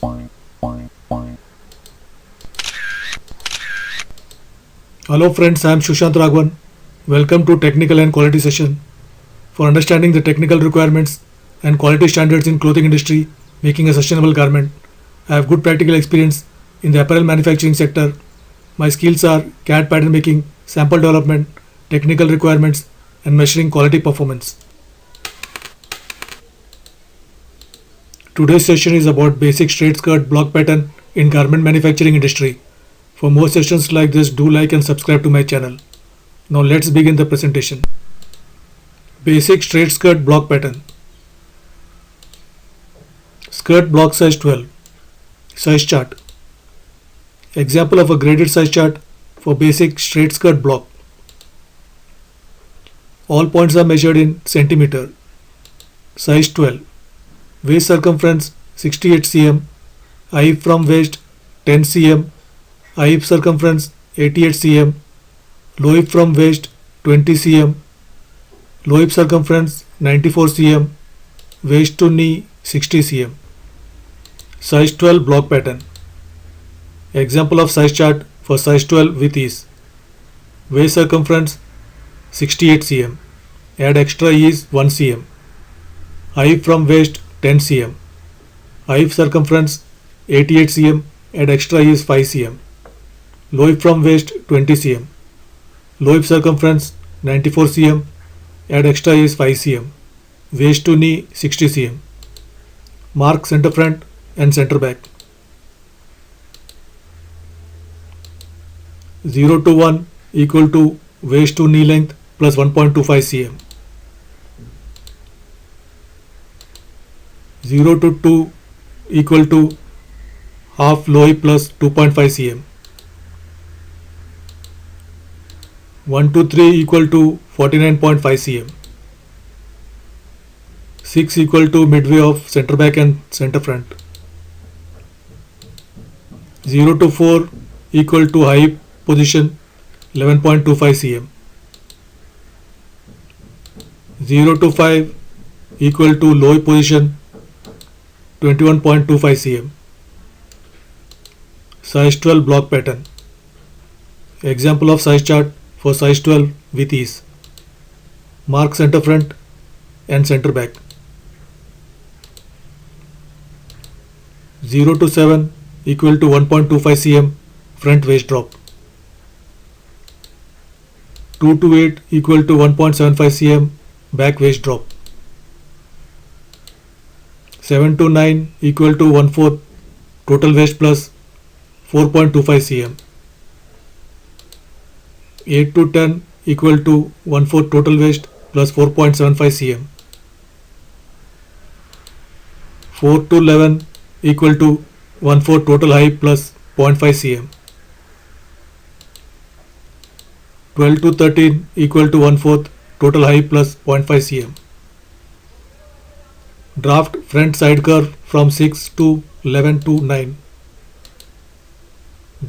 Hello friends, I am Shushant Raghavan. Welcome to Technical and Quality Session. For understanding the technical requirements and quality standards in clothing industry, making a sustainable garment, I have good practical experience in the apparel manufacturing sector. My skills are CAD pattern making, sample development, technical requirements, and measuring quality performance. Today's session is about basic straight skirt block pattern in garment manufacturing industry. For more sessions like this, do like and subscribe to my channel. Now let's begin the presentation. Basic straight skirt block pattern. Skirt block size 12. Size chart. Example of a graded size chart for basic straight skirt block. All points are measured in centimeter. Size 12. Waist circumference 68 cm. Hip from waist 10 cm. Hip circumference 88 cm. Low hip from waist 20 cm. Low hip circumference 94 cm. Waist to knee 60 cm. Size 12 block pattern. Example of size chart for size 12 with ease. Waist circumference 68 cm. Add extra ease 1 cm. Hip from waist 10 cm. Hip circumference 88 cm. Add extra ease 5 cm. Low hip from waist 20 cm. Low hip circumference 94 cm. Add extra ease 5 cm. Waist to knee 60 cm. Mark center front and center back. 0 to 1 equal to waist to knee length plus 1.25 cm. 0 to 2 equal to half low hip plus 2.5 cm. 1 to 3 equal to 49.5 cm. 6 equal to midway of center back and center front. 0 to 4 equal to hip position 11.25 cm. 0 to 5 equal to low hip position 21.25 cm. Size 12 block pattern. Example of size chart for size 12 with ease. Mark center front and center back. 0 to 7 equal to 1.25 cm front waist drop. 2 to 8 equal to 1.75 cm back waist drop. 7 to 9 equal to 1/4 total waist plus 4.25 cm. 8 to 10 equal to 1/4 total waist plus 4.75 cm. 4 to 11 equal to 1/4 total height plus 0.5 cm. 12 to 13 equal to 1/4 total height plus 0.5 cm. Draft front side curve from 6 to 11 to 9.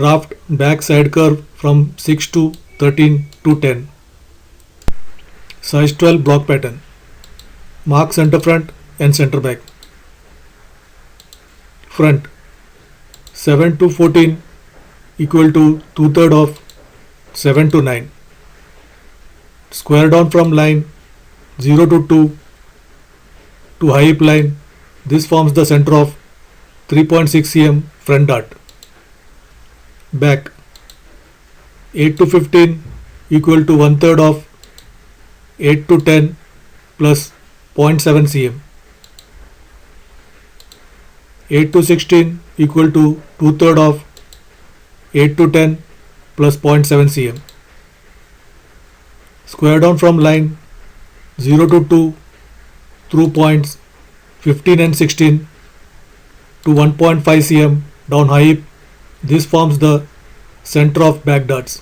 Draft back side curve from 6 to 13 to 10. Size 12 block pattern. Mark center front and center back. Front 7 to 14 equal to 2/3 of 7 to 9. Square down from line 0 to 2 to hip line. This forms the center of 3.6 cm front dart. Back 8 to 15 equal to 1/3 of 8 to 10 plus 0.7 cm. 8 to 16 equal to 2/3 of 8 to 10 plus 0.7 cm. Square down from line 0 to 2 through points 15 and 16 to 1.5 cm down hip. This forms the center of back darts.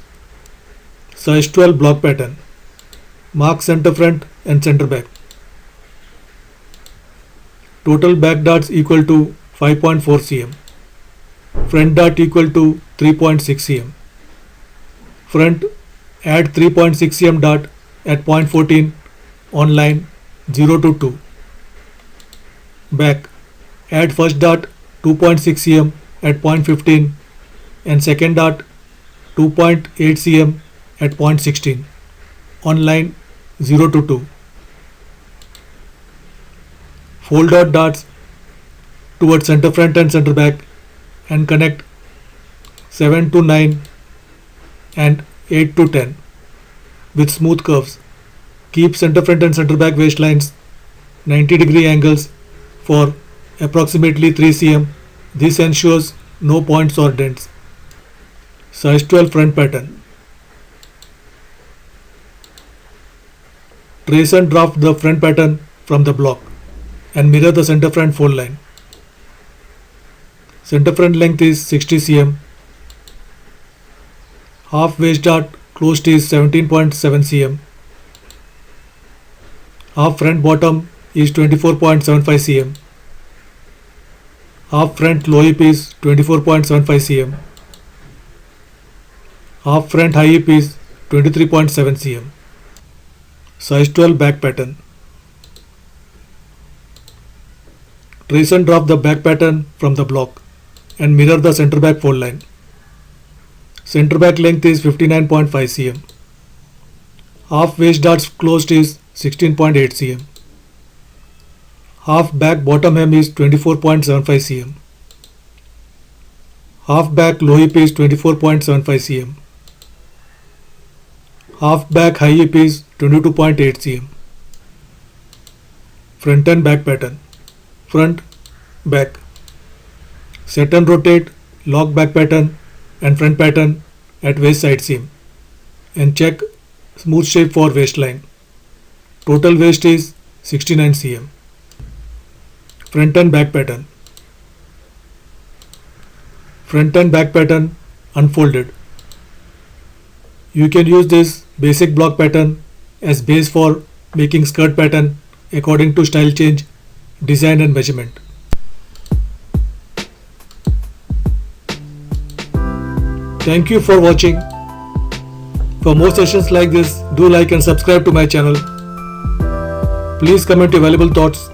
Size 12 block pattern. Mark center front and center back. Total back darts equal to 5.4 cm. Front dart equal to 3.6 cm. Front add 3.6 cm dart at point 14 on line 0 to 2. Back add first dart 2.6 cm at point 15 and second dart 2.8 cm at point 16 on line 0 to 2. Fold out darts towards center front and center back and connect 7 to 9 and 8 to 10 with smooth curves. Keep center front and center back waistlines 90-degree angles for approximately 3 cm. This ensures no points or dents. Size 12 front pattern. Trace and draft the front pattern from the block and mirror the center front fold line. Center front length is 60 cm. Half waist dart closed is 17.7 cm. Half front bottom is 24.75 cm. Half front low hip is 24.75 cm. Half front high hip is 23.7 cm. Size 12 back pattern. Trace and drop the back pattern from the block and mirror the center back fold line. Center back length is 59.5 cm. Half waist darts closed is 16.8 cm. Half back bottom hem is 24.75 cm. Half back low hip is 24.75 cm. Half back high hip is 22.8 cm. Front and back pattern. Front, back. Set and rotate, lock back pattern and front pattern at waist side seam and check smooth shape for waistline. Total waist is 69 cm. Front and back pattern. Front and back pattern unfolded. You can use this basic block pattern as base for making skirt pattern according to style change, design and measurement. Thank you for watching. For more sessions like this, do like and subscribe to my channel. Please comment your valuable thoughts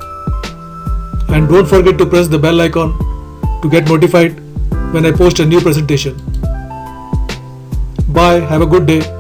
and don't forget to press the bell icon to get notified when I post a new presentation. Bye, have a good day.